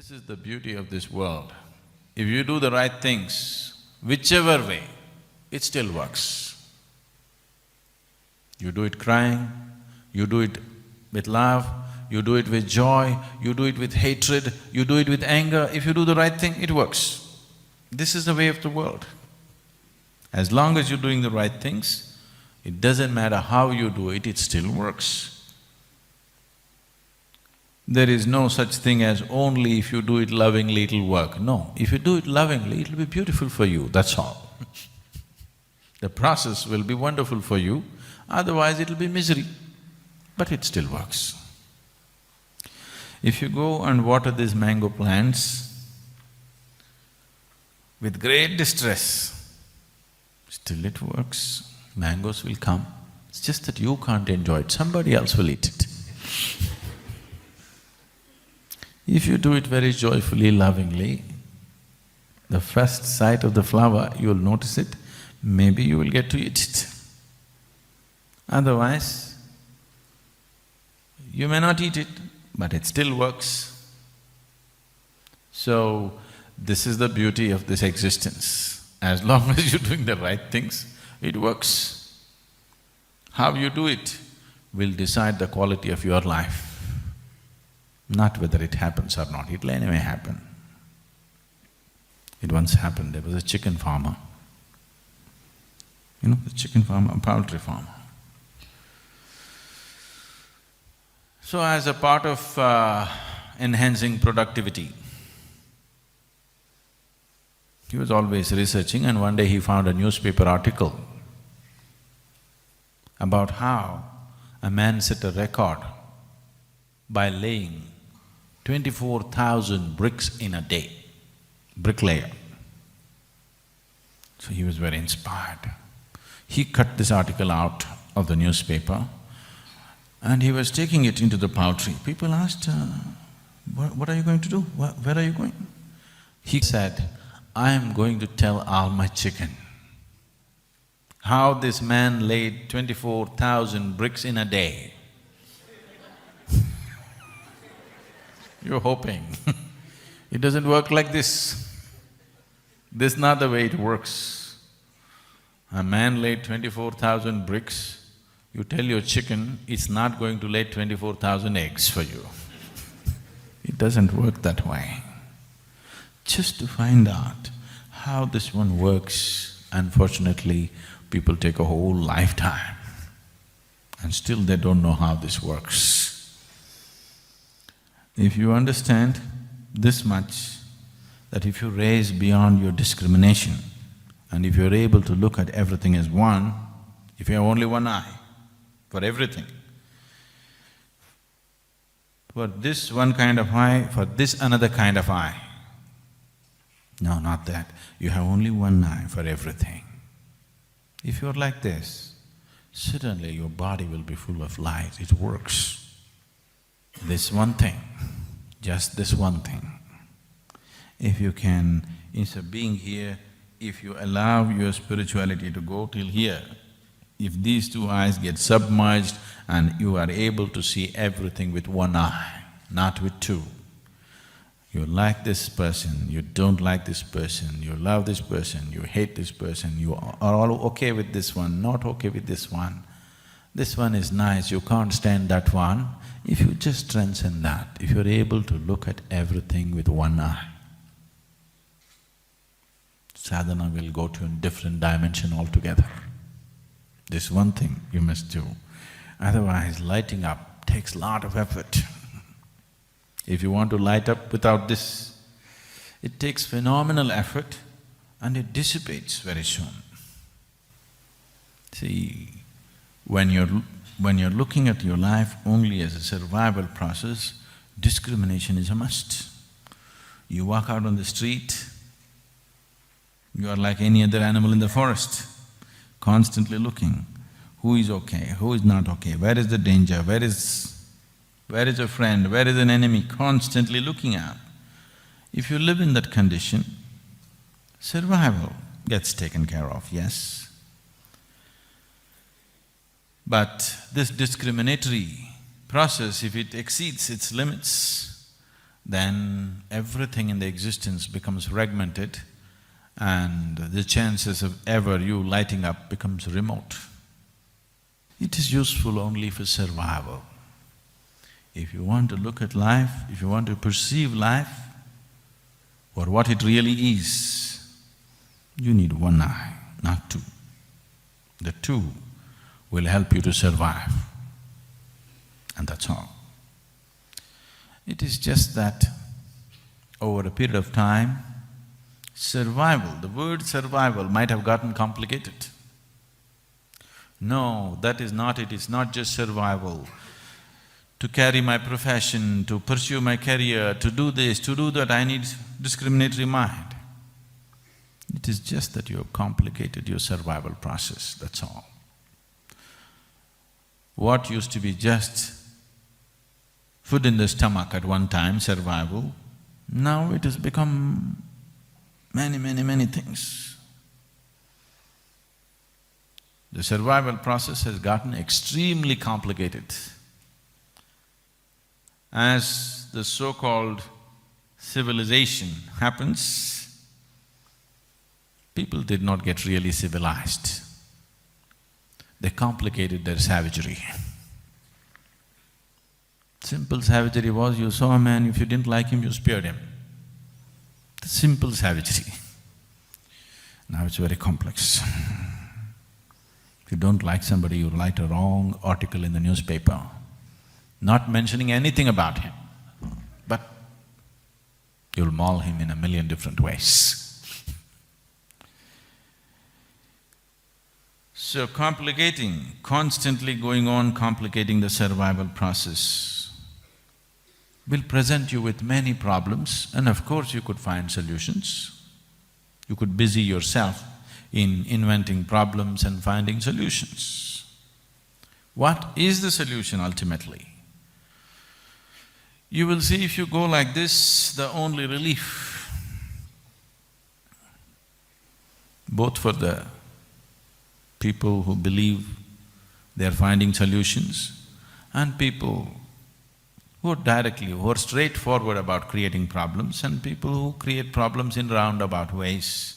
This is the beauty of this world. If you do the right things, whichever way, it still works. You do it crying, you do it with love, you do it with joy, you do it with hatred, you do it with anger. If you do the right thing, it works. This is the way of the world. As long as you're doing the right things, it doesn't matter how you do it, it still works. There is no such thing as only if you do it lovingly it'll work. No, if you do it lovingly, it'll be beautiful for you, that's all. The process will be wonderful for you, otherwise it'll be misery, but it still works. If you go and water these mango plants with great distress, still it works, mangoes will come. It's just that you can't enjoy it, somebody else will eat it. If you do it very joyfully, lovingly, the first sight of the flower, you'll notice it, maybe you will get to eat it. Otherwise, you may not eat it, but it still works. So, this is the beauty of this existence. As long as you're doing the right things, it works. How you do it will decide the quality of your life, not whether it happens or not, it'll anyway happen. It once happened, there was a chicken farmer. You know, the chicken farmer, a poultry farmer. So as a part of enhancing productivity, he was always researching, and one day he found a newspaper article about how a man set a record by laying 24,000 bricks in a day, bricklayer. So he was very inspired. He cut this article out of the newspaper and he was taking it into the poultry. People asked, what are you going to do? Where are you going? He said, I am going to tell all my chicken how this man laid 24,000 bricks in a day. You're hoping. It doesn't work like this. This is not the way it works. A man laid 24,000 bricks, you tell your chicken, it's not going to lay 24,000 eggs for you. It doesn't work that way. Just to find out how this one works, unfortunately, people take a whole lifetime and still they don't know how this works. If you understand this much, that if you raise beyond your discrimination and if you're able to look at everything as one, if you have only one eye for everything, for this one kind of eye, for this another kind of eye. No, not that. You have only one eye for everything. If you're like this, suddenly your body will be full of light, it works. This one thing, just this one thing. If you can, instead of being here, if you allow your spirituality to go till here, if these two eyes get submerged and you are able to see everything with one eye, not with two. You like this person, you don't like this person, you love this person, you hate this person, you are all okay with this one, not okay with this one. This one is nice, you can't stand that one. If you just transcend that, if you're able to look at everything with one eye, sadhana will go to a different dimension altogether. This one thing you must do. Otherwise, lighting up takes a lot of effort. If you want to light up without this, it takes phenomenal effort and it dissipates very soon. See, when you're looking at your life only as a survival process, discrimination is a must. You walk out on the street, you are like any other animal in the forest, constantly looking, who is okay, who is not okay, where is the danger, where is a friend, where is an enemy, constantly looking at. If you live in that condition, survival gets taken care of, yes. But this discriminatory process, if it exceeds its limits, then everything in the existence becomes fragmented and the chances of ever you lighting up becomes remote. It is useful only for survival. If you want to look at life, if you want to perceive life for what it really is, you need one eye, not two. The two will help you to survive, and that's all. It is just that over a period of time, survival, the word survival might have gotten complicated. No, that is not it, it's not just survival. To carry my profession, to pursue my career, to do this, to do that, I need discriminatory mind. It is just that you have complicated your survival process, that's all. What used to be just food in the stomach at one time, survival, now it has become many things. The survival process has gotten extremely complicated. As the so-called civilization happens, people did not get really civilized. They complicated their savagery. Simple savagery was you saw a man, if you didn't like him, you speared him. The simple savagery. Now it's very complex. If you don't like somebody, you write a wrong article in the newspaper, not mentioning anything about him, but you'll maul him in a million different ways. So constantly going on complicating the survival process will present you with many problems, and of course you could find solutions. You could busy yourself in inventing problems and finding solutions. What is the solution ultimately? You will see if you go like this, the only relief, both for the people who believe they are finding solutions and people who are straightforward about creating problems and people who create problems in roundabout ways.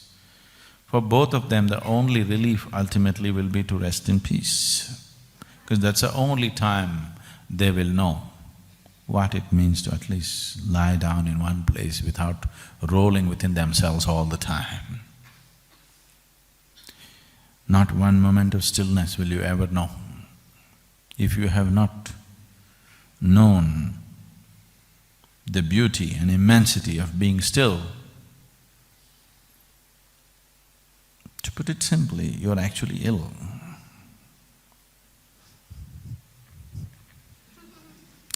For both of them, the only relief ultimately will be to rest in peace, because that's the only time they will know what it means to at least lie down in one place without rolling within themselves all the time. Not one moment of stillness will you ever know. If you have not known the beauty and immensity of being still, to put it simply, you're actually ill.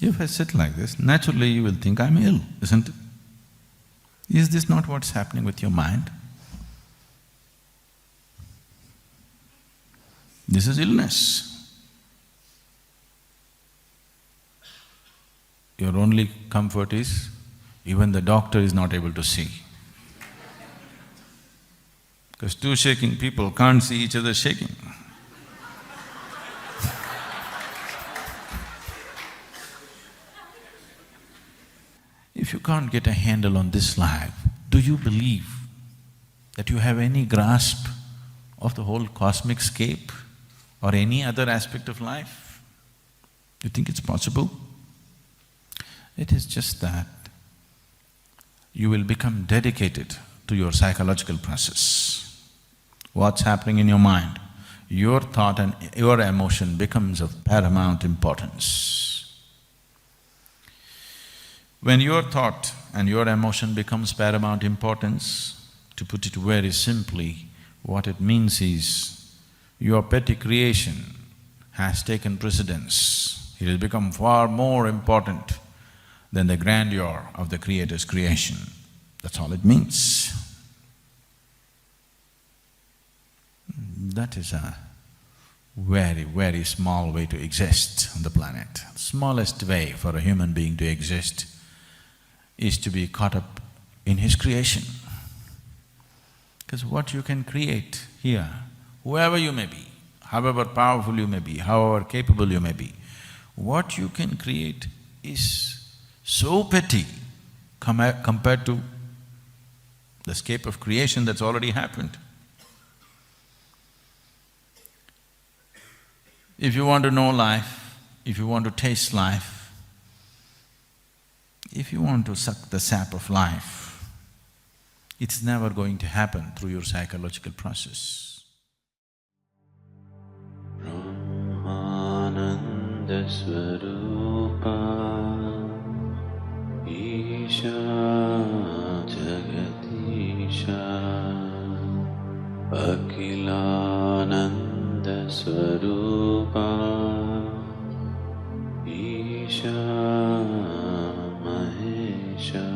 If I sit like this, naturally you will think I'm ill, isn't it? Is this not what's happening with your mind? This is illness. Your only comfort is, even the doctor is not able to see. Because two shaking people can't see each other shaking. If you can't get a handle on this life, do you believe that you have any grasp of the whole cosmic scape or any other aspect of life? You think it's possible? It is just that you will become dedicated to your psychological process. What's happening in your mind? Your thought and your emotion becomes of paramount importance. When your thought and your emotion becomes paramount importance, to put it very simply, what it means is your petty creation has taken precedence. It has become far more important than the grandeur of the Creator's creation. That's all it means. That is a very small way to exist on the planet. The smallest way for a human being to exist is to be caught up in his creation. Because what you can create here, whoever you may be, however powerful you may be, however capable you may be, what you can create is so petty, compared to the scape of creation that's already happened. If you want to know life, if you want to taste life, if you want to suck the sap of life, it's never going to happen through your psychological process. Brahmananda Swarupa Isha Jagatisha Akhilananda Swarupa Isha Mahesha